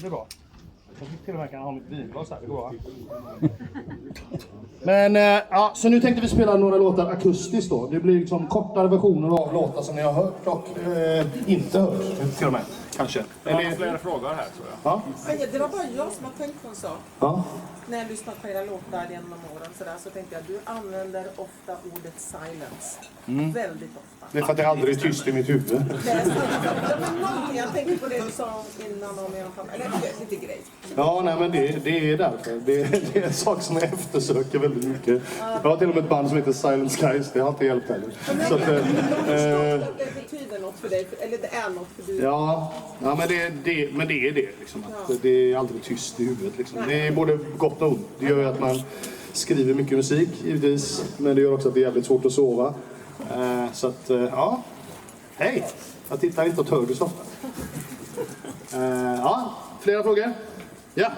blir bra. Jag fick till och med kan ha mitt vinglas här, det går bra. Men ja, så nu tänkte vi spela några låtar akustiskt då. Det blir liksom kortare versioner av låtar som ni har hört och inte hört till och med, kanske. Jag har flera frågor här tror jag. Ja? Det var bara jag som har tänkt på en sak. Ja? När jag lyssnat på era låtar genom åren så tänkte jag att du använder ofta ordet silence. Väldigt ofta. Det är för att det aldrig är tyst i mitt huvud. Det är någonting jag tänkte på det du sa innan om er familj. Eller lite grej. Ja, nej men det är därför. Det är en sak som jag eftersöker väldigt mycket. Jag har till och med ett band som heter Silent Skies. Det har inte hjälpt heller. Så att, det betyder något för dig, eller det är något för dig. ja, men det är det liksom. Att det är aldrig tyst i huvudet liksom. Det är både gott och ont. Det gör ju att man skriver mycket musik givetvis. Men det gör också att det är jävligt svårt att sova. Så att, ja. Hej! Jag tittar inte åt höger så ofta. Ja, flera frågor? Ja.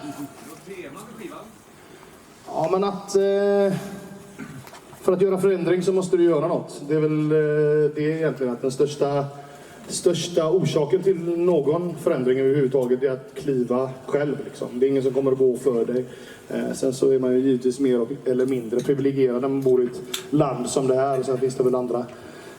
Ja, men att för att göra förändring så måste du göra något. Det är väl det är egentligen att den största orsaken till någon förändring överhuvudtaget är att kliva själv. Liksom. Det är ingen som kommer att gå för dig. Sen så är man ju givetvis mer eller mindre privilegierad när man bor i ett land som det här. Sen finns det väl andra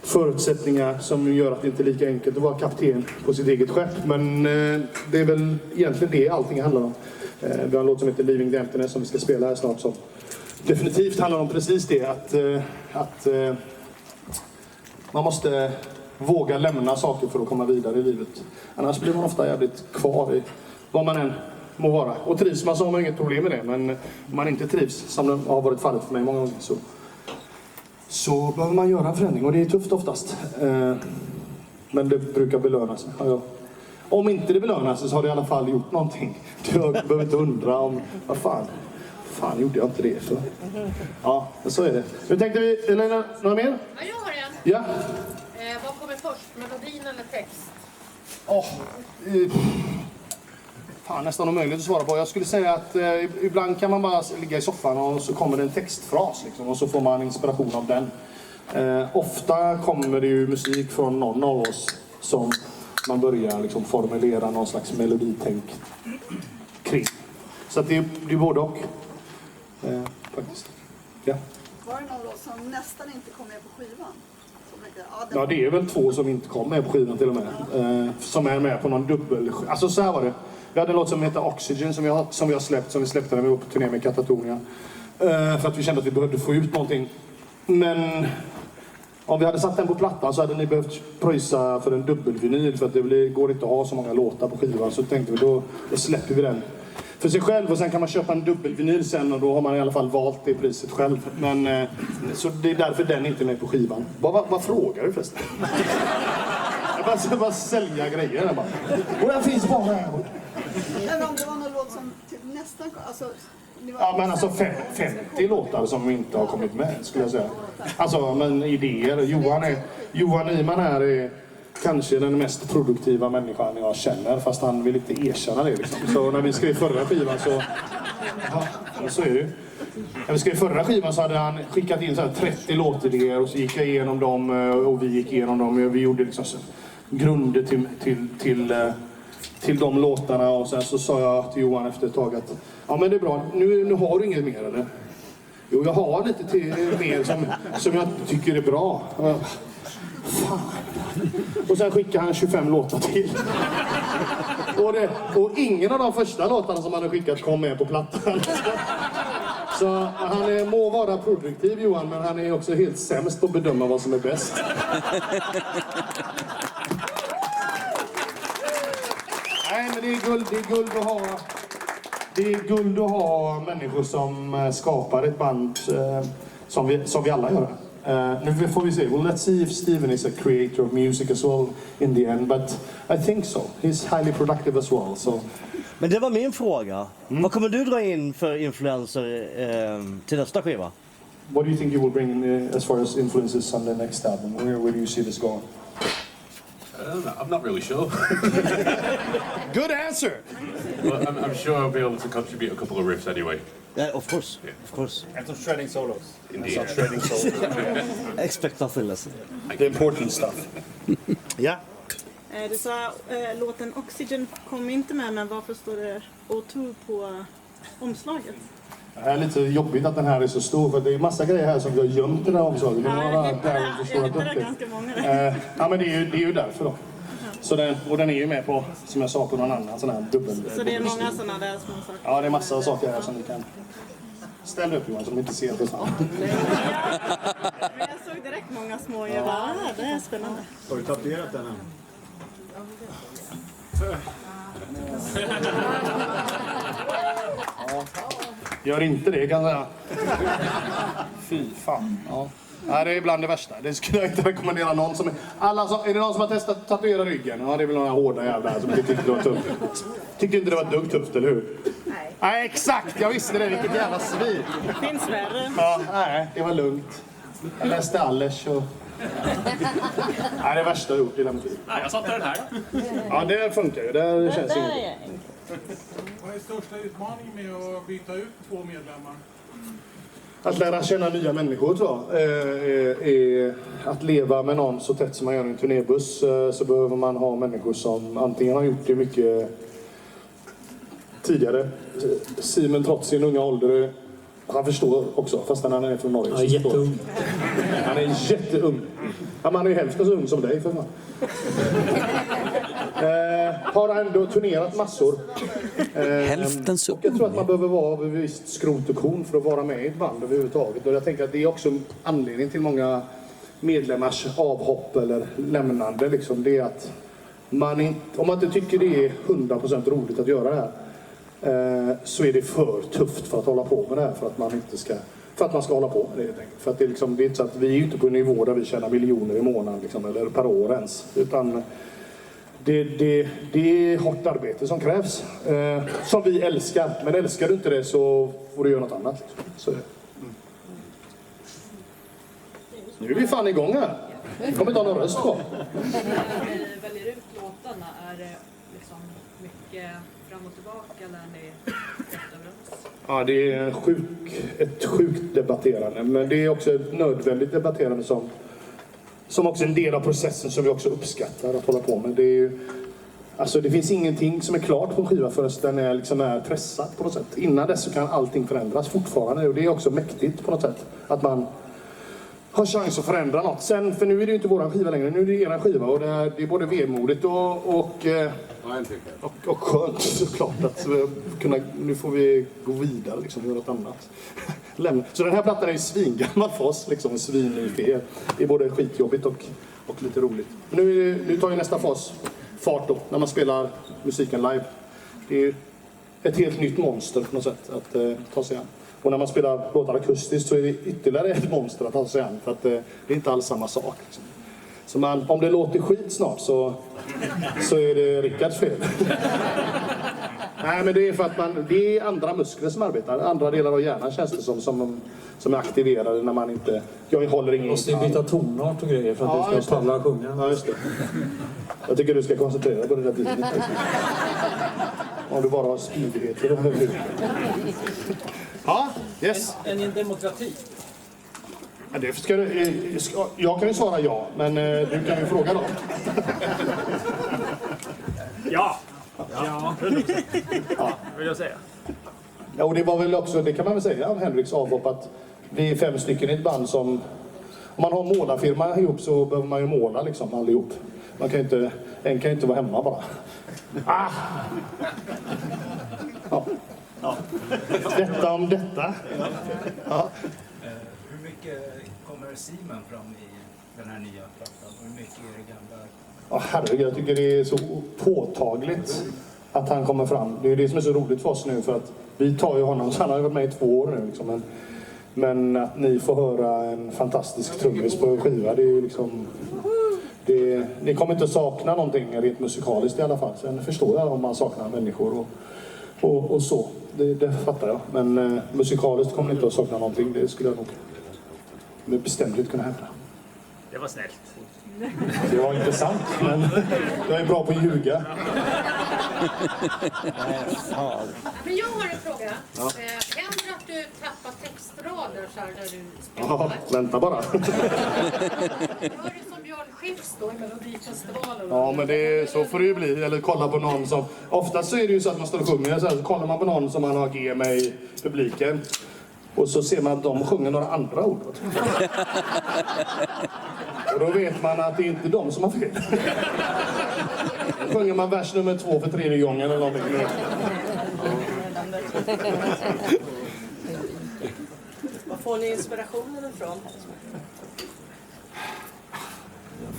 förutsättningar som gör att det inte är lika enkelt att vara kapten på sitt eget skepp. Men det är väl egentligen det allting handlar om. Vi har en låt som heter Leaving the Emptiness som vi ska spela här snart som definitivt handlar om precis det. Att man måste våga lämna saker för att komma vidare i livet. Annars blir man ofta jävligt kvar i vad man än må vara. Och trivs man så har man inget problem med det. Men om man inte trivs, som det har varit fallet för mig många gånger, så behöver man göra en förändring. Och det är tufft oftast. Men det brukar belöna sig. Om inte det belönar sig så har det i alla fall gjort någonting. Jag behöver inte undra om, vad fan gjorde jag inte det för? Ja, så är det. Nu tänkte vi, Elena, några mer? Ja, jag har en. Ja. Vad kommer först, melodin eller text? Fan, nästan omöjligt att svara på. Jag skulle säga att ibland kan man bara ligga i soffan och så kommer det en textfras liksom, och så får man inspiration av den. Ofta kommer det ju musik från någon av oss som man börjar liksom formulera någon slags meloditänk kring. Så att det är både och. Faktiskt. Ja. Var det någon låt som nästan inte kom med på skivan? Ja, det är väl 2 som inte kom med på skivan till och med. Som är med på någon dubbel... Alltså så här var det. Vi hade en låt som heter Oxygen som vi har släppt. Som vi släppte när vi var på turné med Katatonia. För att vi kände att vi behövde få ut någonting. Men om vi hade satt den på plattan så hade ni behövt pröjsa för en dubbelvinyl. För att det går inte att ha så många låtar på skivan. Så tänkte vi då släpper vi den för sig själv. Och sen kan man köpa en dubbelvinyl sen. Och då har man i alla fall valt det priset själv. Men, så det är därför den inte är med på skivan. Vad frågar du förresten? Jag ska bara sälja grejer där bara. Och den finns bara här. Men om det var någon låt som typ nästan... Alltså, ja, men alltså 50 låtar som inte har kommit med, skulle jag säga. Alltså, men idéer. Johan Nyman här är kanske den mest produktiva människan jag känner, fast han vill inte erkänna det liksom. Så när vi skrev förra skivan så... Ja, så är det ju. När vi skrev förra skivan så hade han skickat in så här 30 låtidéer och så gick jag igenom dem och vi gick igenom dem. Vi gjorde liksom grunder till de låtarna och sen så sa jag till Johan efter ett tag att ja, men det är bra, nu har du inget mer eller? Jo, jag har lite mer som jag tycker är bra. Fan. Och sen skickade han 25 låtar till. Och ingen av de första låtarna som han hade skickat kom med på plattan. Så han må vara produktiv, Johan, men han är också helt sämst på att bedöma vad som är bäst. Nej, men det är guld att ha människor som skapar ett band som vi alla gör. Nu får vi se. Well, let's see if Steven is a creator of music as well in the end, but I think so. He's highly productive as well. So. Men det var min fråga. Vad kommer du dra in för influenser till nästa skiva? What do you think you will bring in, as far as influences on the next album? Where do you see this going? I don't know. I'm not really sure. Good answer! Well, I'm sure I'll be able to contribute a couple of riffs anyway. Of course. Yeah. Of course. And some shredding solos. Indeed. Some shredding solos. Expect nothing less. The important stuff. Ja. Du sa låten Oxygen kom inte med, men varför står det O2 på omslaget? Det är lite jobbigt att den här är så stor, för det är massa grejer här som vi har gömt i det här omslaget. Jag hittade ganska många. Ja, men det är ju därför då. Så den är ju med på, som jag sa, på någon annan sån här dubbel. Så det är många sådana där små saker? Ja, det är massa saker här som ni kan ställa upp, Johan, så de inte ser det. Men jag såg direkt många små. Jag bara, det är spännande. Har du tatuerat den än? Gör inte det, kan jag säga. Fy fan. Ja. Ja, det är bland det värsta. Det skulle jag inte rekommendera någon som... är det någon som har testat att tatuera ryggen? Ja, det är väl några hårda jävlar som inte tyckte det var tufft. Tyckte inte det var ett dugg tufft, eller hur? Nej. Nej, exakt! Jag visste det. Vilket jävla svin. Det finns värre. Ja, nej, det var lugnt. Jag läste Allers och... Nej, det värsta jag gjort i hela mitt liv. Nej, jag satte den här. Ja, det funkar ju. Det känns Det inget. är enkelt. Vad är största utmaningen med att byta ut 2 medlemmar? Att lära känna nya människor, tror jag, är att leva med någon så tätt som man gör i en turnébuss. Så behöver man ha människor som antingen har gjort det mycket tidigare. Simon, trots sin unga ålder, han förstår också, fast han är från Norge. Ja, jätteung. Han är jätteung. Ja, man är ju hälften så ung som dig, för fan. Har ändå turnerat massor. Hälften så och jag tror att man behöver vara av visst skrot och korn för att vara med i ett band överhuvudtaget. Och jag tänker att det är också anledning till många medlemmars avhopp eller lämnande. Liksom. Det är att om man inte tycker det är 100% roligt att göra det här, så är det för tufft för att hålla på med det här, för att man ska hålla på med det, helt enkelt. För att det är inte så att vi är inte på en nivå där vi tjänar miljoner i månaden liksom, eller per år ens, utan det är hårt arbete som krävs, som vi älskar, men älskar du inte det så får du göra något annat liksom. Så nu är vi fan igång här. Vi kommer inte ha någon röst kvar. När ni väljer ut låtarna, är det liksom mycket fram och tillbaka när ni är överens? Ja, det är ett sjukt debatterande, men det är också ett nödvändigt debatterande som också är en del av processen som vi också uppskattar att hålla på med. Det är ju, alltså det finns ingenting som är klart på en skiva förrän den är pressad på något sätt. Innan dess så kan allting förändras fortfarande, och det är också mäktigt på något sätt att man har chans att förändra något. Sen, för nu är det ju inte våran skiva längre, nu är det era skiva, och det är både vemodigt och skönt såklart att nu får vi gå vidare liksom, göra något annat. Så den här plattan är ju svingammal för oss, liksom, svinny. Det är både skitjobbigt och lite roligt. Nu tar ju nästa fart då, när man spelar musiken live. Det är ju ett helt nytt monster på något sätt att ta sig an. Och när man spelar låtar akustiskt så är det ytterligare ett monster att ta sig an, för att det är inte alls samma sak. Liksom. Så om det låter skit snart så är det Rickards fel. Nej, men det är för att det är andra muskler som arbetar. Andra delar av hjärnan känns det som är aktiverade när man inte... Jag håller ingen... måste ju byta tonart och grejer för att du ska palla sjunga. Ja, just det. Jag tycker du ska koncentrera dig på det där tiden. Om du bara har smidigheter. Ja, yes. En demokrati. Ja, det jag kan ju svara ja, men du kan ju fråga då. Ja, vill jag säga. Ja, och det var väl också, det kan man väl säga om Henriks avhopp, att vi är 5 stycken i ett band som... Om man har en målarfirma ihop så behöver man ju måla liksom allihop. En kan ju inte vara hemma bara. Ah! Ja. Detta om detta. Ja. Hur mycket kommer Simon fram i den här nya plattan? Hur mycket är det gamla? Ja, herregud, jag tycker det är så påtagligt att han kommer fram. Det är det som är så roligt för oss nu, för att vi tar ju honom, så han har ju varit med i 2 år nu liksom, men att ni får höra en fantastisk trummis på skiva, det är ju liksom... Ni kommer inte sakna någonting rent musikaliskt i alla fall. Sen förstår jag om man saknar människor och så. Det fattar jag. Men musikaliskt kommer ni inte att sakna någonting. Det skulle jag nog med bestämdhet kunna hävda. Det var snällt. Det var inte sant, men jag är bra på att ljuga. Men jag har en fråga. Händer det att du tappar textrader så här när du spelar? Ja, vänta bara. Gör du som Björn skifts då i Melodifestivalen? Ja, men så får det ju bli. Eller kolla på någon som... Oftast så är det ju så att man står och sjunger så kollar man på någon som man har G med i publiken. Och så ser man att de sjunger några andra ord. Och då vet man att det är inte de som har fel. Då sjunger man vers nummer 2 för 3:e gången eller någonting. Var får ni inspirationen ifrån?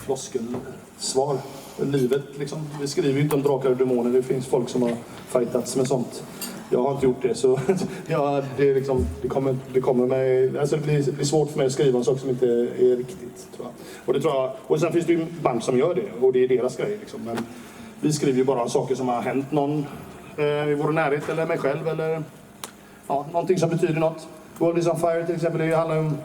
Floskelsvar. Livet liksom. Vi skriver ju inte om drakar och demoner. Det finns folk som har fightats med sånt. Jag har inte gjort det, så ja, det kommer mig... Alltså det blir svårt för mig att skriva en sak som inte är riktigt, tror jag. Och det tror jag. Och sen finns det ju band som gör det, och det är deras grej liksom. Men vi skriver ju bara om saker som har hänt någon i vår närhet, eller mig själv, eller ja, någonting som betyder något. World is on fire till exempel, det handlar om...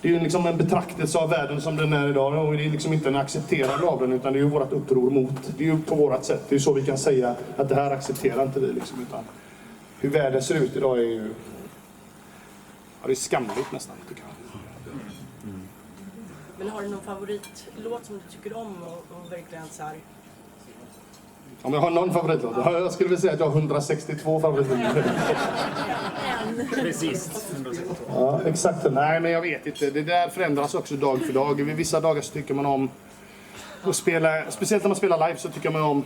Det är ju liksom en betraktelse av världen som den är idag, och det är liksom inte en accepterande av den, utan det är ju vårt uppror mot. Det är ju på vårat sätt. Det är ju så vi kan säga att det här accepterar inte vi liksom, utan hur världen ser ut idag är ju... Ja, det är skamligt nästan, tycker jag. Men har du någon favoritlåt som du tycker om och verkligen så här? Om jag har någon favoritlåt? Jag skulle vilja säga att jag har 162 favoritlåtar. Precis. Ja, exakt. Nej, men jag vet inte. Det där förändras också dag för dag. Vid vissa dagar så tycker man om att spela, speciellt när man spelar live så tycker man om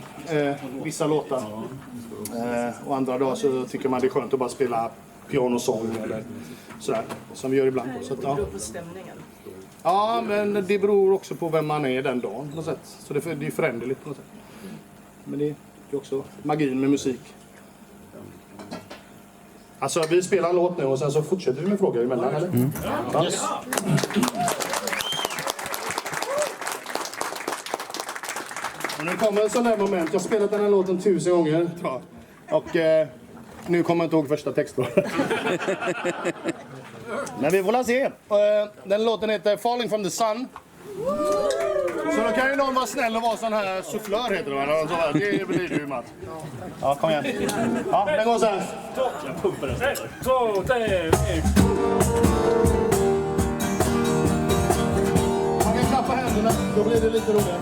vissa låtar. Och andra dagar så tycker man det är skönt att bara spela pianosång eller sådär, som vi gör ibland. Så att, ja. Det beror på stämningen. Ja, men det beror också på vem man är den dagen på något sätt. Så det är föränderligt på något sätt. Men det är också magin med musik. Alltså vi spelar en låt nu och sen så fortsätter vi med frågor emellan, eller? Ja. Yes. Och nu kommer en sån där moment. Jag har spelat den här låten 1000 gånger. Och nu kommer jag inte ihåg första texten. Men vi får la se. Den låten heter Falling from the Sun. Så då kan ju någon vara snäll och vara sån här sufflör, heter det va? Det blir du, Mats. Ja, kom igen. Ja, den går så här. Jag pumpar den. 1, 2, 3, 1. Man kan klappa händerna, då blir det lite roligare.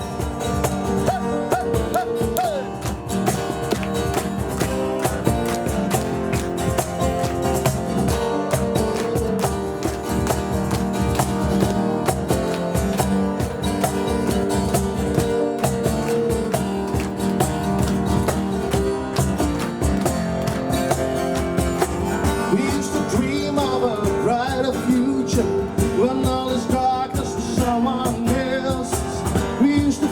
When all is darkness, someone else. We used to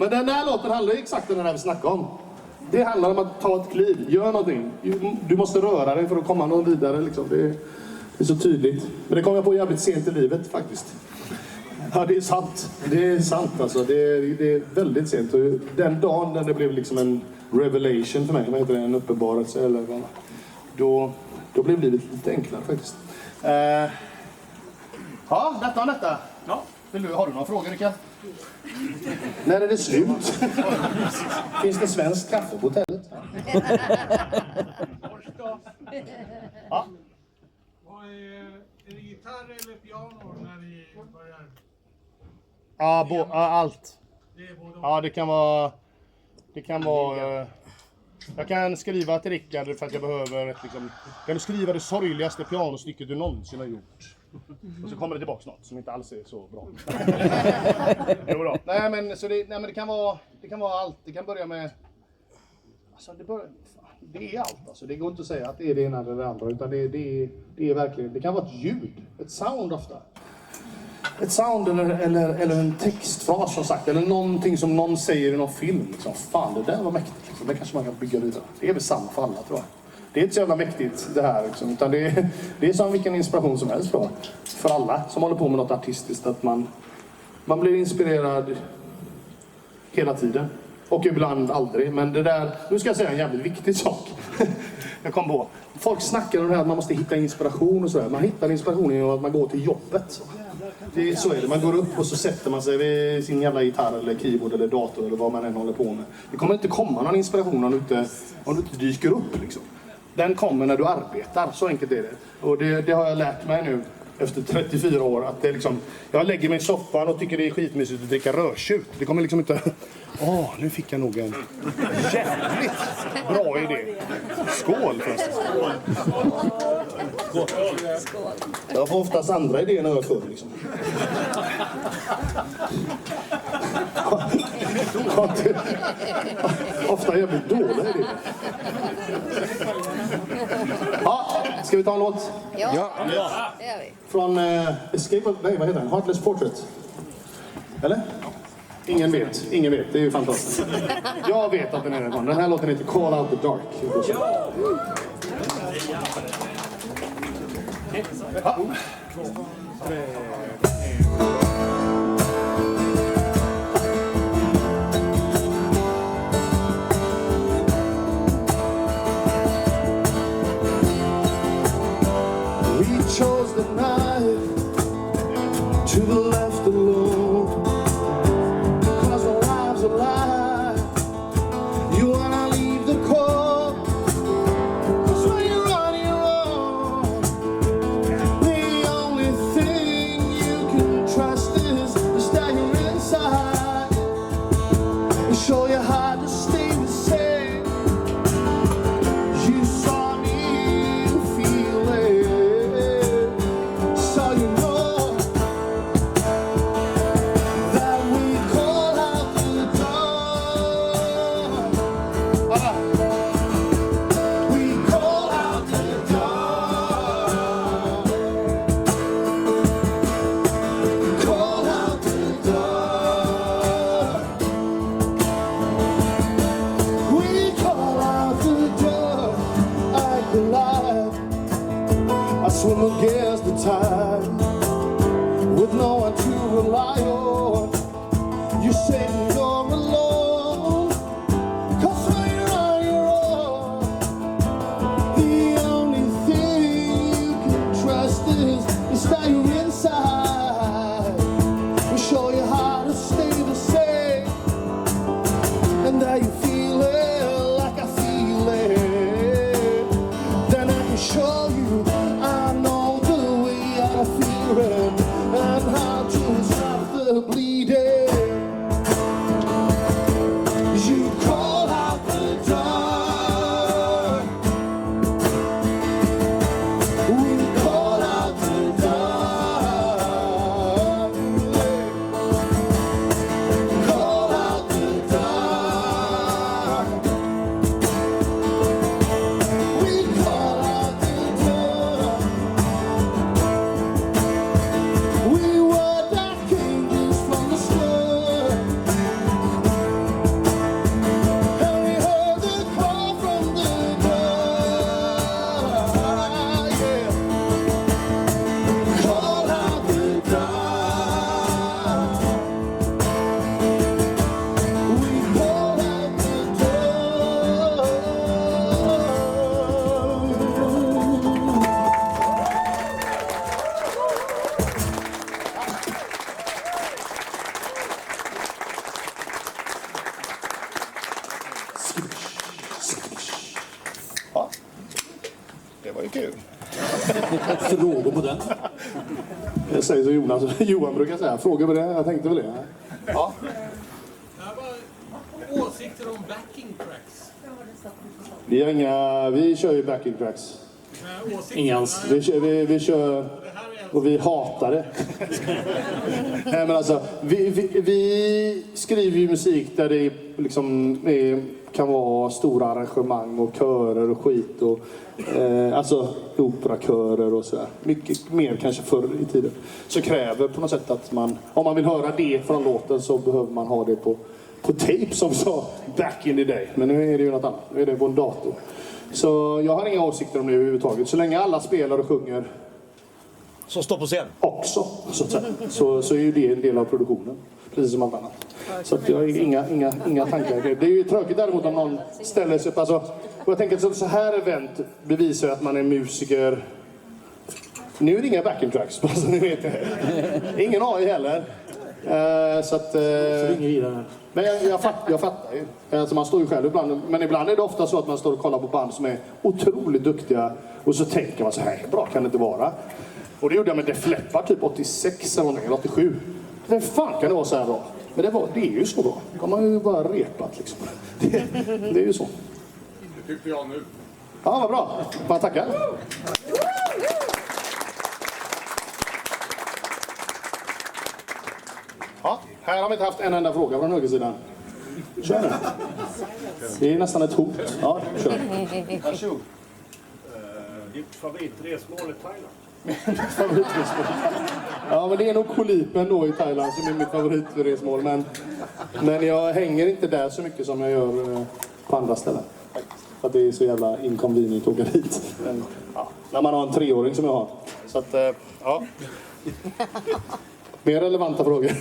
Men den här låten handlar ju exakt om det här vi snackade om. Det handlar om att ta ett kliv, gör någonting. Du måste röra dig för att komma någon vidare liksom. Det är så tydligt. Men det kom jag på jävligt sent i livet faktiskt. Ja, det är sant. Det är sant alltså. Det är väldigt sent. Och den dagen när det blev liksom en revelation för mig, vad heter det, en uppenbarelse eller vad, då blev livet lite enklare faktiskt. Ja, detta om detta. Ja. Har du några frågor, Rickard? När är det slut? Finns det svenskt kaffe på hotellet? Ja. Är det gitarr eller piano när ni börjar? Ja, allt. Det är både Ja, det kan vara... Jag kan skriva till Rickard för att jag behöver ett liksom... Kan du skriva det sorgligaste pianostycket du någonsin har gjort? Och så kommer det tillbaka något som inte alls är så bra. Jo då. Nej men det kan vara allt. Det kan börja med... Alltså det är allt alltså. Det går inte att säga att det är det ena eller det andra. Utan det är verkligen... Det kan vara ett ljud. Ett sound ofta. Ett sound eller en textfras som sagt. Eller någonting som någon säger i någon film. Liksom, fan, det där var mäktigt. Liksom. Det kanske man kan bygga vidare. Det är väl samma för alla, tror jag. Det är inte så jävla mäktigt det här. Liksom, utan det är som vilken inspiration som helst då. För alla som håller på med något artistiskt. Att man blir inspirerad hela tiden. Och ibland aldrig. Men det där... Nu ska jag säga en jävligt viktig sak. Jag kom på. Folk snackar om det här att man måste hitta inspiration och sådär. Man hittar inspiration genom att man går till jobbet. Så är det. Man går upp och så sätter man sig vid sin jävla gitarr eller keyboard eller dator eller vad man än håller på med. Det kommer inte komma någon inspiration om du inte dyker upp liksom. Den kommer när du arbetar, så enkelt är det. Och det har jag lärt mig nu efter 34 år. Att det är liksom, jag lägger mig i soffan och tycker det är skitmysigt att dricka rödtjut. Det kommer liksom inte... nu fick jag nog en jävligt bra idé. Skål förresten. Skål. Jag får oftast andra idéer när jag är full liksom. Ofta jävligt dåliga idéer. Ja, ska vi ta en låt? Ja, det gör vi. Från Escape of... Nej, vad heter den? Heartless Portrait. Eller? Ingen vet. Det är ju fantastiskt. Jag vet att den är den. Den här låten heter Call Out the Dark. We chose the night to the left alone, 'cause our lives are alive. You wanna leave the core, 'cause when you're on your own, the only thing you can trust is the stagger inside. And show you how to stay the same. You saw me feel it, so you know that we call out the door. We call out the door. Call out the door. We call out the door. I collide. I swim against the tide with no one to rely on. You say you're alone, 'cause when you're on your own, the only thing you can trust is that you're inside. We show you how to stay the same, and that you feel it like I feel it. Then I can show you I know the Ja, det var ju kul. Frågor på den? Jag säger så Johan brukar säga. Frågor på det? Jag tänkte väl det. Ja. Åsikter om backing tracks? Vi kör ju backing tracks. Inga alls. Vi kör och vi hatar det. Nej, men alltså, vi skriver ju musik där det liksom kan vara stora arrangemang och körer och skit och alltså operakörer och sådär. Mycket mer kanske förr i tiden. Så kräver på något sätt att om man vill höra det från låten så behöver man ha det på tape som sa back in the day. Men nu är det ju något annat. Nu är det på en dator. Så jag har inga åsikter om det överhuvudtaget. Så länge alla spelar och sjunger Som står på scen? också, så att säga, så är ju det en del av produktionen. Precis som allt annat. Så att jag har inga tankar. Det är ju tråkigt däremot om någon ställer sig upp. Alltså, och jag tänker att så här event bevisar att man är musiker. Nu är det inga backing tracks, alltså, ni vet det. Ingen AI heller. Så att... Men jag fattar ju. Alltså man står ju själv ibland. Men ibland är det ofta så att man står och kollar på band som är otroligt duktiga. Och så tänker man så här, bra kan det inte vara. Och det gjorde jag med Def Leppard typ 86 eller 87. Vem fan kan det vara så här bra? Men det är ju så bra. De har ju bara repat liksom. Det är ju så. Det tyckte jag nu. Ja, vad bra. Bara tackar. Ja, här har vi inte haft en enda fråga från högersidan. Kör nu. Det är nästan ett hot. Ja, kör. Varsågod. Ditt favoritresmål i Thailand? Ja, men det är nog Koh Lipen då i Thailand som är mitt favoritresmål. Men jag hänger inte där så mycket som jag gör på andra ställen. För att det är så jävla inconvenient att åka dit. Men, ja, när man har en 3-åring som jag har. Så att, ja. Mer relevanta frågor.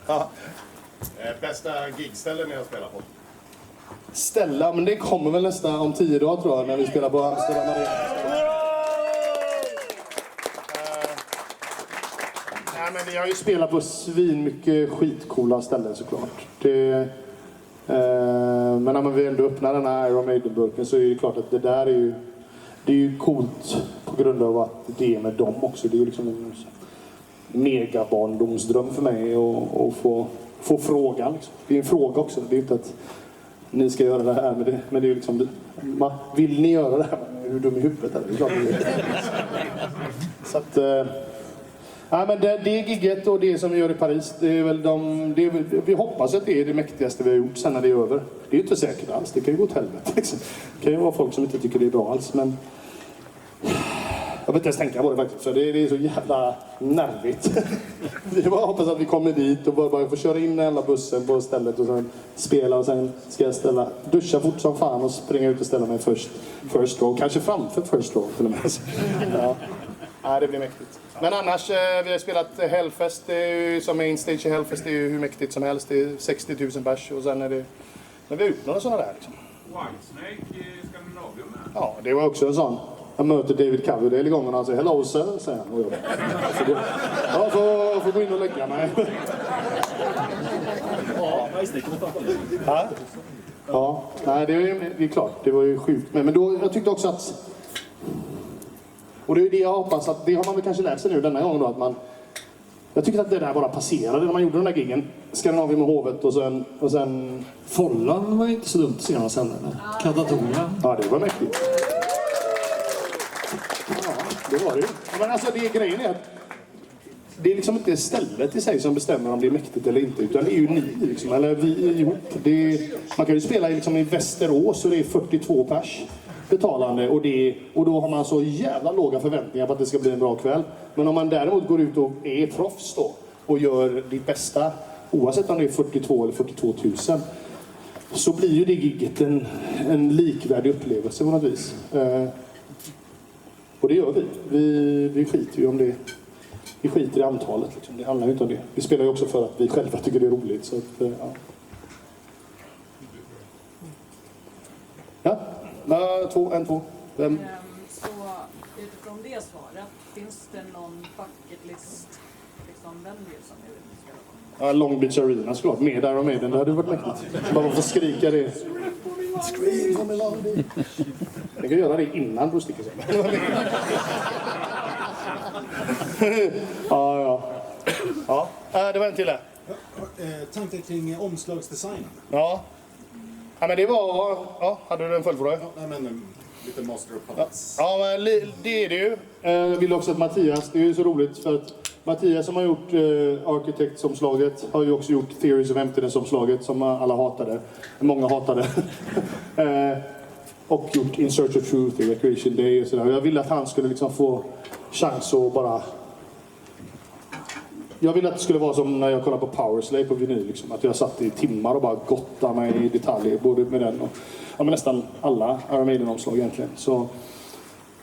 Ja. Bästa gigställen ni har spelat på? Ställa, men det kommer väl nästan om 10 dagar tror jag när vi spelar på Amsterdam Arena. Nej, men vi har ju spelat på svin mycket skitcoola ställen såklart. Men när vi ändå öppnar den här Iron Maiden-burken så är det klart att det där är ju coolt på grund av att det är med dem också. Det är ju liksom en megabarndomsdröm för mig att få frågan. Liksom. Det är en fråga också. Det är inte att ni ska göra det här, men det är liksom... Vill ni göra det här? Är du dum i huvudet? Eller? Det är klart det är. Så att... Nej, men det gigget och det som vi gör i Paris, det är väl vi hoppas att det är det mäktigaste vi har gjort sen när det är över. Det är ju inte säkert alls, det kan ju gå åt helvete. Liksom. Det kan ju vara folk som inte tycker det är bra alls, men... Jag vill inte ens tänka på det faktiskt, för det är så jävla nervigt. Jag bara hoppas att vi kommer dit och bara får köra in alla bussen på stället och sen spela och sen ska jag duscha fort som fan och springa ut och ställa mig first row. Kanske framför first row till och med. Ja. Nej, det blir mäktigt. Men annars, vi har spelat Hellfest, som main stage i Hellfest, det är ju hur mäktigt som helst. Det är 60 000 pers och sen är det... Men vi har utnått sådana där liksom. Whitesnake i Skandinavium med. Ja, det var också en sån. Jag möter David Coverdale igång och han säger hello sir, säger han. Jag får gå in och lägga mig. Ja, nej det är klart, det var ju sjukt. Men då, jag tyckte också att... Och det är det jag hoppas att, det har man väl kanske lärt sig nu denna gången då, att man... Jag tycker att det där bara passerade när man gjorde den där giggen. Skandinavium med hovet och sen... Follan var inte så dumt senast sen, eller? Katatonia. Ja, det var mäktigt. Ja, det var det ju. Men alltså, grejen är att det är liksom inte stället i sig som bestämmer om det är mäktigt eller inte, utan det är ju ni liksom, eller vi ihop. Man kan ju spela liksom i Västerås och det är 42 pers betalande och då har man så jävla låga förväntningar på att det ska bli en bra kväll. Men om man däremot går ut och är proffs då och gör ditt bästa, oavsett om det är 42 eller 42 000, så blir ju det gigget en likvärdig upplevelse på något vis. Och det gör vi. Vi skiter ju om det. Vi skiter i antalet. Liksom. Det handlar ju inte om det. Vi spelar ju också för att vi själva tycker det är roligt. Så att, ja. En, två. Vem? Så utifrån det svaret, finns det någon bucket list liksom venue som ni vill spela på? Ja, Long Beach Arena såklart. Med Iron Maiden. Det hade varit mäktigt. Bara få skrika det Scream for melody. Jag kan göra det innan Bruce Dickinson. Ja. Det var en till här. Tankar kring omslagsdesignen? Ja, men det var... Ja, hade du en följdfråga? Ja, men lite Master of Puppets. Ja, men det är det ju. Jag vill också att Mattias, det är ju så roligt för att Mattias som har gjort Architects-omslaget har ju också gjort Theories of Emptiness-omslaget som alla hatade. Många hatade. Och gjort In Search of Truth, Recreation Day och sådär. Jag ville att han skulle liksom få chans att bara... Jag ville att det skulle vara som när jag kollade på Powerslave på vinyl. Liksom. Att jag satt i timmar och bara gottade mig i detaljer. Både med den och men nästan alla Iron Maiden-omslag egentligen.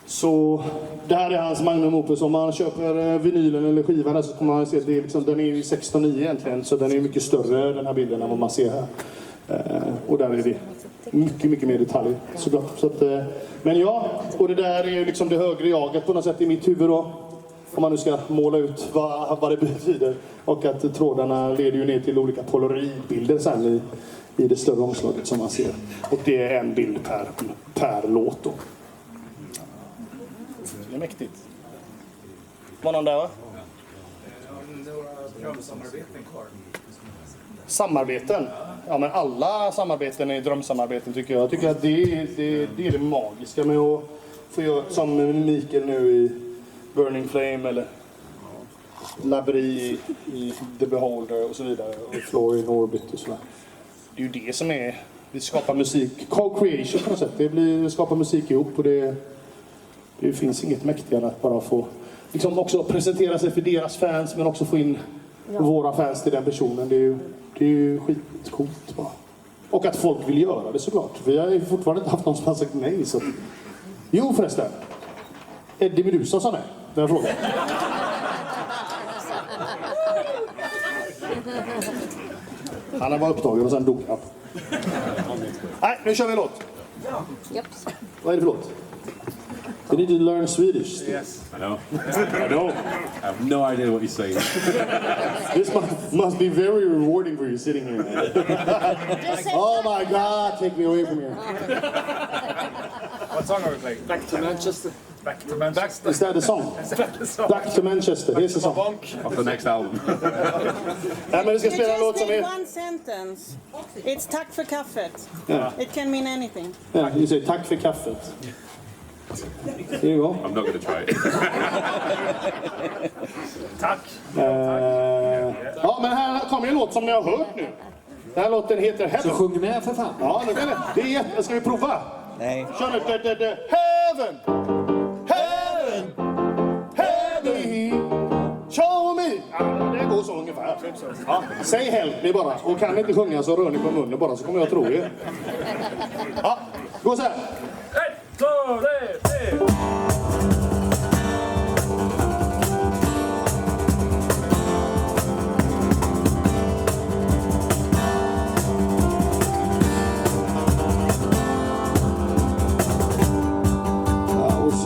Så det här är hans magnum opus. Om man köper vinylen eller skivan så kommer man se att det är liksom, den är ju 16:9 egentligen. Så den är mycket större den här bilden än vad man ser här. Och där är det mycket mer detaljer såklart. Så att, men ja, och det där är ju liksom det högre jaget på något sätt i mitt huvud då. Om man nu ska måla ut vad det betyder. Och att trådarna leder ju ner till olika polaroidbilder sen i det större omslaget som man ser. Och det är en bild per låt då. Det är mäktigt. Var någon där va? Några drömsamarbeten kvar. Samarbeten? Ja men alla samarbeten är drömsamarbeten tycker jag. Jag tycker att det är det magiska med att få göra som Mikael nu i Burning Flame eller Labrie i The Beholder och så vidare. Och Floor in Orbit och sådär. Det är ju det som är... Vi skapar musik. Co-creation på något sätt. Det skapar musik ihop och det finns inget mäktigare att bara få... Liksom också presentera sig för deras fans men också få in våra fans till den personen. Det är ju skitcoolt bara. Och att folk vill göra det såklart. Vi har ju fortfarande inte haft någon som har sagt nej så... Jo förresten. Eddie Meduza sa nej. Den frågan. Han var upptagen och sen dog han. Nej, nu kör vi en låt. Yep. Vad är det för låt? You need to learn Swedish. Yes, I know. I have no idea what you're saying. This must be very rewarding for you sitting here. Oh my God, take me away from here. What song are we playing? Back to Manchester. Back to Manchester. Is that the song? Back to Manchester. Here's the song. Off the next album. Nej, men vi ska spela en låt som är... One sentence. It's tack för kaffet. Yeah. It can mean anything. Yeah, you say tack för kaffet. Here you go. I'm not going to try it. Tack. Ja, men här kommer en låt som ni har hört nu. Den här låten heter Heaven. Så sjung med för fan. Ja, det är jätte... Ska vi prova? Nej. Kör nu. Heaven! Heaven! Heaven! Show me! Ja, det går så ungefär. Ja, säg help me bara. Och kan ni inte sjunga så rör ni på munnen bara så kommer jag tro er. Ja, gå så här. 1, 2, 3.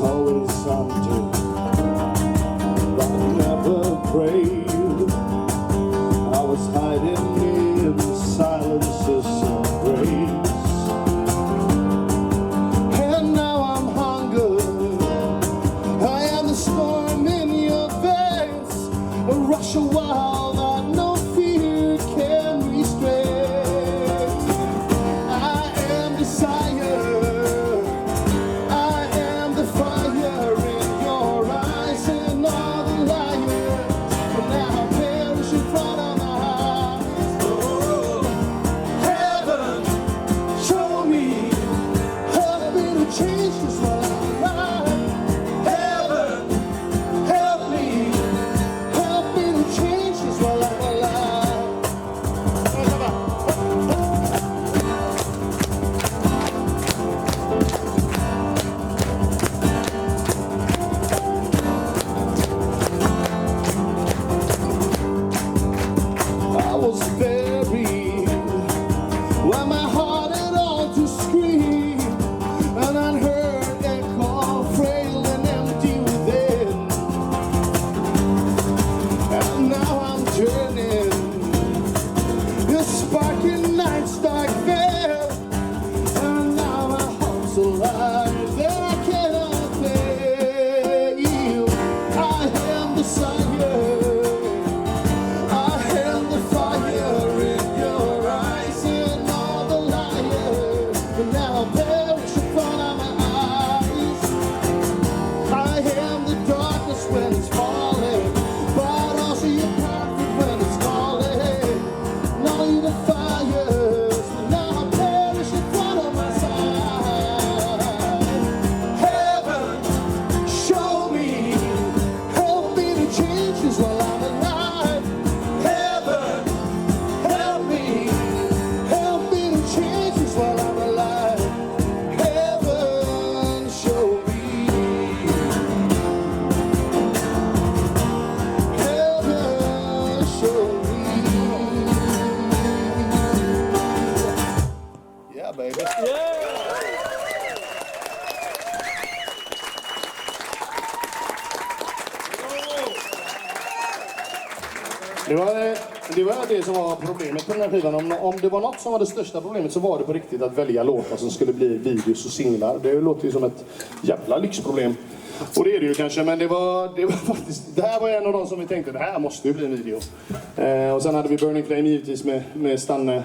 Always something but never prayed. I was hiding in silences of grace, and now I'm hungry. life that I cannot feel. I am the desire. I am the fire in your eyes and all the liars. But now perish in front of my eyes. I am the darkness when it's falling, but also your comfort when it's calling. Now you the fires, but now I perish in front of my sight. Heaven, show me, help me to change this while I'm alive. Heaven, help me to change this while I'm alive. Heaven, show me. Heaven, show me. Yeah, baby. Det var det som var problemet på den här skivan. Om det var något som var det största problemet så var det på riktigt att välja låtar som skulle bli videos och singlar. Det låter ju som ett jävla lyxproblem. Och det är det ju kanske, men det var faktiskt... Det här var en av de som vi tänkte, det här måste ju bli en video. Och sen hade vi Burning Flame givetvis med Stanne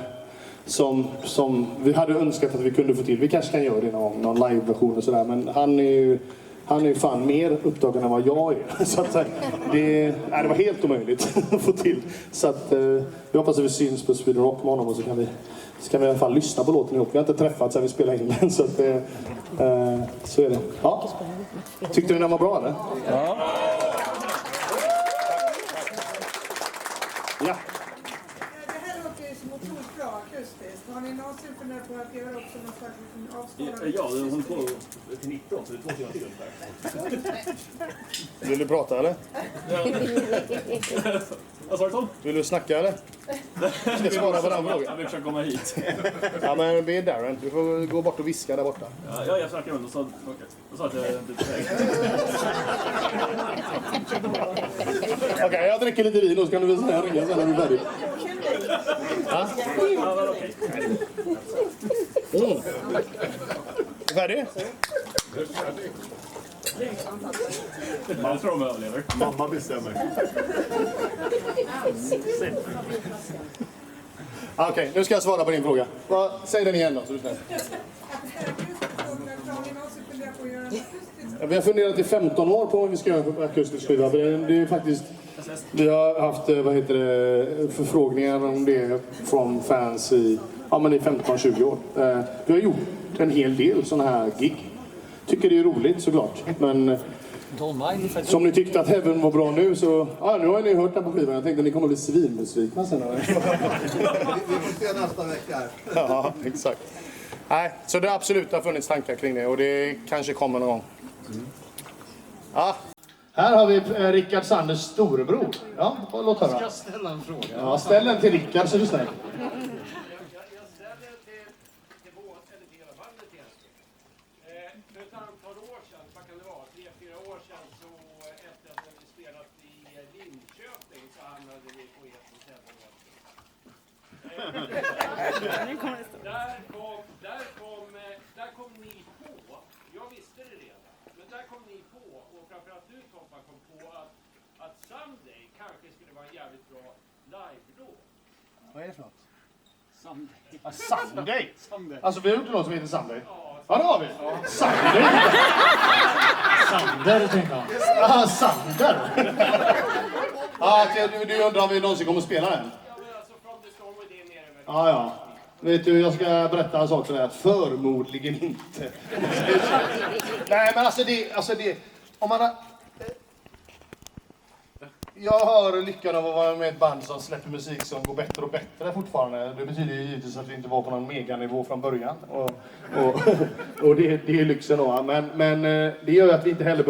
som vi hade önskat att vi kunde få till. Vi kanske kan göra det någon live-version och sådär, men han är ju fan mer upptagen än vad jag är. Så att det var helt omöjligt att få till. Så att vi hoppas att vi syns på Sweden Rock med honom och så kan vi i alla fall lyssna på låten ihop. Vi har inte träffats sen vi spelade in den, så att så är det. Ja. Tyckte ni den var bra, eller? Ja. Ja. Det här låter ju som otroligt bra akustiskt. Har ni någonsin funderat på att göra också någon slags avstående? Ja, det håller på till 19, så det är 2 sekunder. Vill du prata, eller? Vad sa du, Tom? Vill du snacka, eller? Jag ska svara på den frågan. Jag vill försöka komma hit. Ja, men det är Darren. Du får gå bort och viska där borta. Ja, jag snackade med honom och sa att jag inte Okej, jag dricker lite vin och så kan du visa mig ringa sen när du är färdig. Ja? Färdig? Man tror man överlever. Mamma bestämmer. Okej, nu ska jag svara på din fråga. Säg den igen då, så du snäll. Vi har funderat i 15 år på om vi ska göra en akustisk skiva. Det är faktiskt... Vi har haft förfrågningar om det från fans i 15-20 år. Vi har gjort en hel del sådana här gig. Tycker det är roligt såklart. Men som ni tyckte att Heaven var bra nu så... nu har ni hört den på skivan. Jag tänkte att ni kommer att bli civilbesvikna sen. Vi får se nästa vecka. Ja, exakt. Nej, så det absolut har funnits tankar kring det och det kanske kommer någon gång. Ja. Här har vi Rickard Sanders storebror. Ja, låt höra. Jag ska ställa en fråga. Ja, ställ den till Rickard så du snäll. Där kom ni på, jag visste det redan, men där kom ni på, och framförallt du Toppa kom på att Sunday kanske skulle vara en jävligt bra live-låt. Vad är det för något? Sunday. Sunday? Alltså vi har gjort något som heter Sunday. Ja, det har vi. Sunday. Sander, tänkte han. Ja, Sander. Du undrar om vi någonsin kommer att spela den? Ja. Vet du, jag ska berätta en sak för dig. Förmodligen inte. Nej, men alltså det... Om man har... Jag har lyckan av att vara med ett band som släpper musik som går bättre och bättre fortfarande. Det betyder ju givetvis att vi inte var på någon meganivå från början. Och det är lyxen då. Men det gör ju att vi inte heller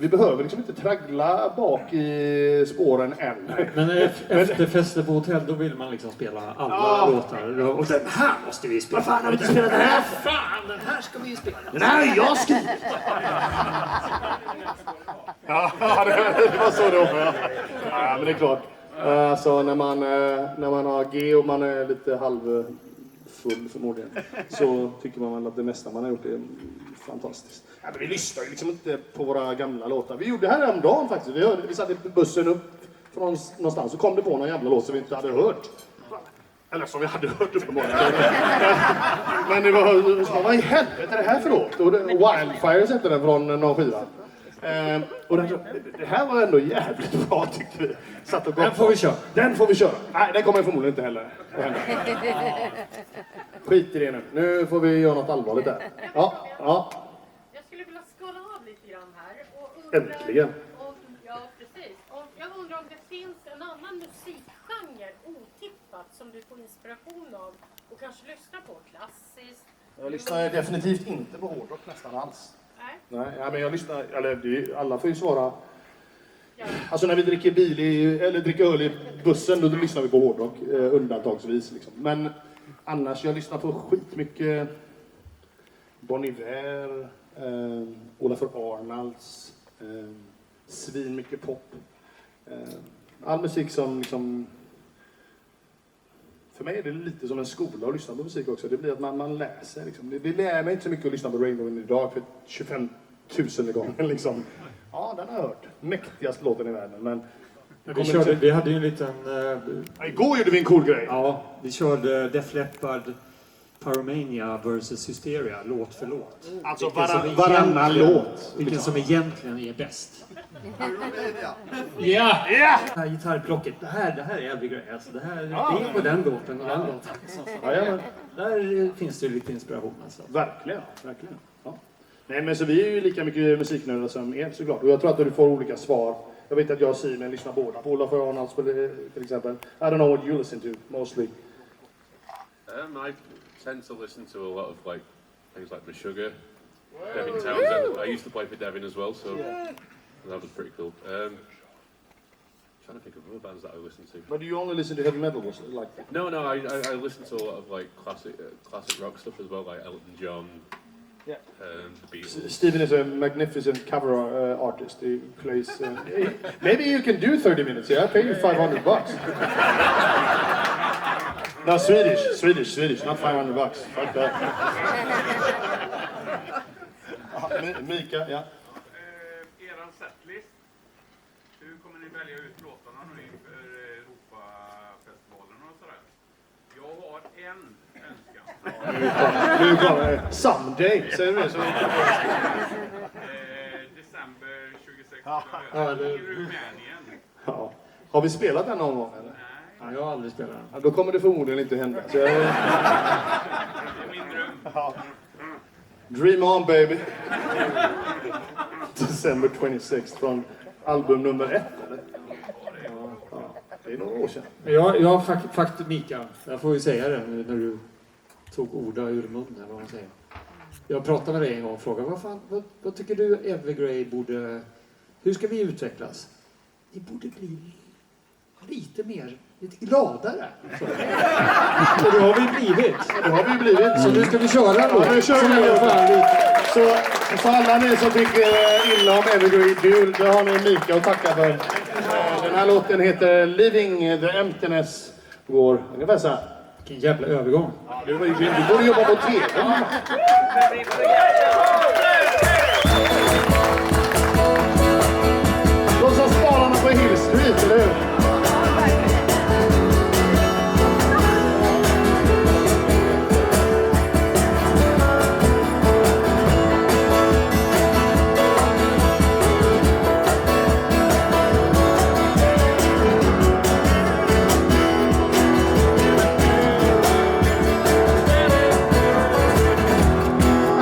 behöver liksom inte traggla bak i spåren än. Men efter fester på hotell då vill man liksom spela alla låtar. Och den här måste vi spela. Vad fan har vi inte spelat den här? Fan, den här ska vi spela. Den här har jag skrivit. Ja, det var så det var. Ja, men det är klart. Så när man har G och man är lite full förmodligen, så tycker man väl att det mesta man har gjort är fantastiskt. Ja, men vi lyssnar ju liksom inte på våra gamla låtar. Vi gjorde det här en dag faktiskt. Vi satte bussen upp från någonstans, så kom det på någon jävla låt som vi inte hade hört. Eller som vi hade hört uppenbarligen. Men det var, vad i helvete är det här för låt? Och Wildfires hette den från någon skiva. Och det här var ändå jävligt bra tyckte vi. Den får vi köra. Den får vi köra. Nej, den kommer förmodligen inte heller. Skit i det nu. Nu får vi göra något allvarligt där. Ja. Jag skulle vilja skala av lite grann här. Och Äntligen. Ja, precis. Och jag undrar om det finns en annan musikgenre, otippat, som du får inspiration av och kanske lyssnar på. Klassiskt. Jag lyssnar definitivt inte på hårdrock nästan alls. Nej, ja, men jag lyssnar, eller alla får ju svara. Ja. Alltså när vi dricker dricker öl i bussen, då lyssnar vi på hårdrock, undantagsvis liksom. Men annars, jag lyssnar på skitmycket Bon Iver, Olafur Arnalds, svin mycket pop. All musik som liksom, för mig är det lite som en skola att lyssna på musik också. Det blir att man läser. Liksom. Det lär mig inte så mycket att lyssna på Rainbow in the Dark för 25 000 gånger. Liksom. Ja, den har jag hört. Mäktigaste låten i världen. Men vi hade ju en liten... igår gjorde vi en cool grej. Ja, vi körde Def Leppard, Pyromania vs Hysteria, låt för låt. Alltså varannan låt. Vilken som egentligen är bäst. Ja! Det här gitarrplocket, det här är jävligt grej. Alltså, det är på den låten och den låten. Där finns det lite inspiration. Alltså. Verkligen. Ja. Nej, men så vi är ju lika mycket musiknördar som er såklart. Och jag tror att du får olika svar. Jag vet att jag och Simon lyssnar båda på Olafur Arnalds till exempel. I don't know what you listen to mostly. I tend to listen to a lot of like things like Meshuggah, Devin Townsend. I used to play for Devin as well, so that was pretty cool. Trying to think of other bands that I listen to. But do you only listen to heavy metal? Like No, I listen to a lot of like classic rock stuff as well, like Elton John. Yeah. The Beatles. Stephen is a magnificent cover artist. He plays. Maybe you can do 30 minutes. Yeah, I'll pay you $500. No, Swedish, not $500. Fuck that. Mika, ja. Eran setlist. Hur kommer ni välja ut låtarna nu inför Europafestivalen och sådär? Jag har en önskan. Nu kommer Someday, säger du det? December 26 i Rumänien. Ja. Har vi spelat den någon gång eller? Ja, jag har aldrig spelat den. Ja, då kommer det förmodligen inte hända. Så Det är min dröm. Ja. Dream on baby. December 26 från album nummer 1 eller? Ja, det är några år sedan. Jag har faktiskt Mika, jag får ju säga det nu när du tog orda ur munnen, eller vad man säger. Jag pratade med dig en gång och frågade, vad tycker du Evergrey borde, hur ska vi utvecklas? Vi borde bli lite gladare. Så. Och det har vi blivit. Så nu ska vi köra då. Ja, nu kör vi. Så för alla ni som tycker illa om Evergrey, då har ni Mika att tacka för. Den här låten heter Living the Emptiness. Går ungefär så här. Vilken jävla övergång. Ja, du borde jobba på TV. De som Spalarna på Hill Street, eller hur?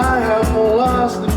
I have lost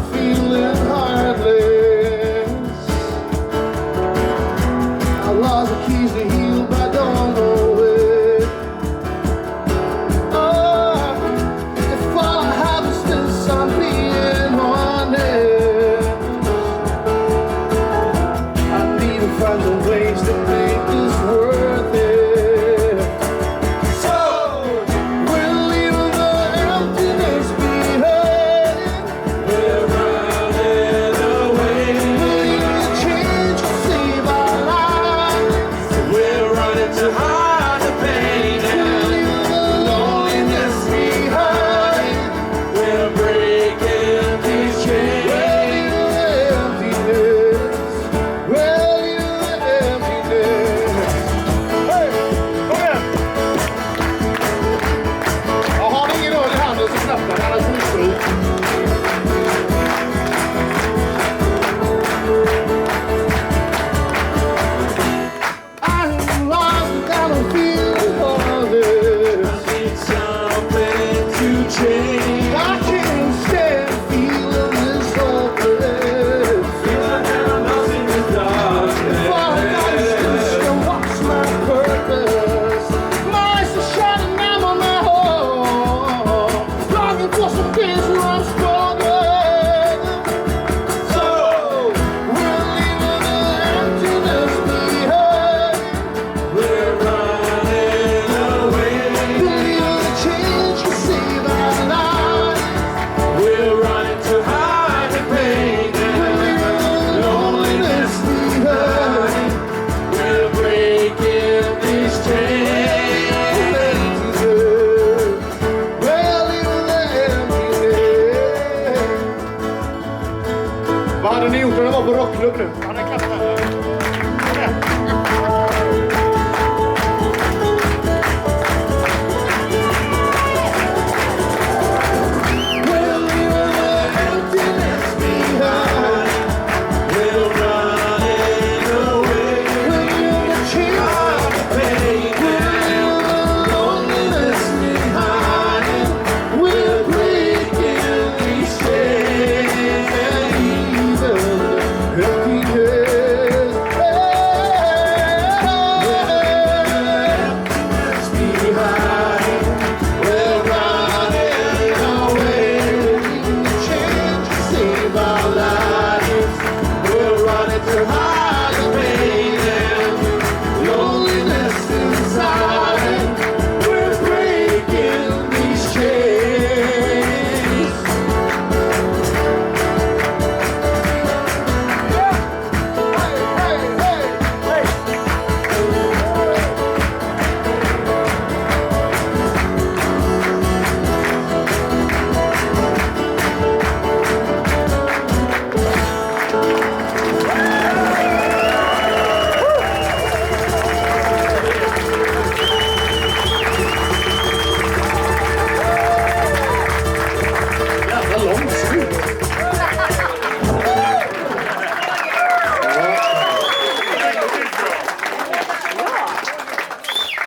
vara på rockklubb nu.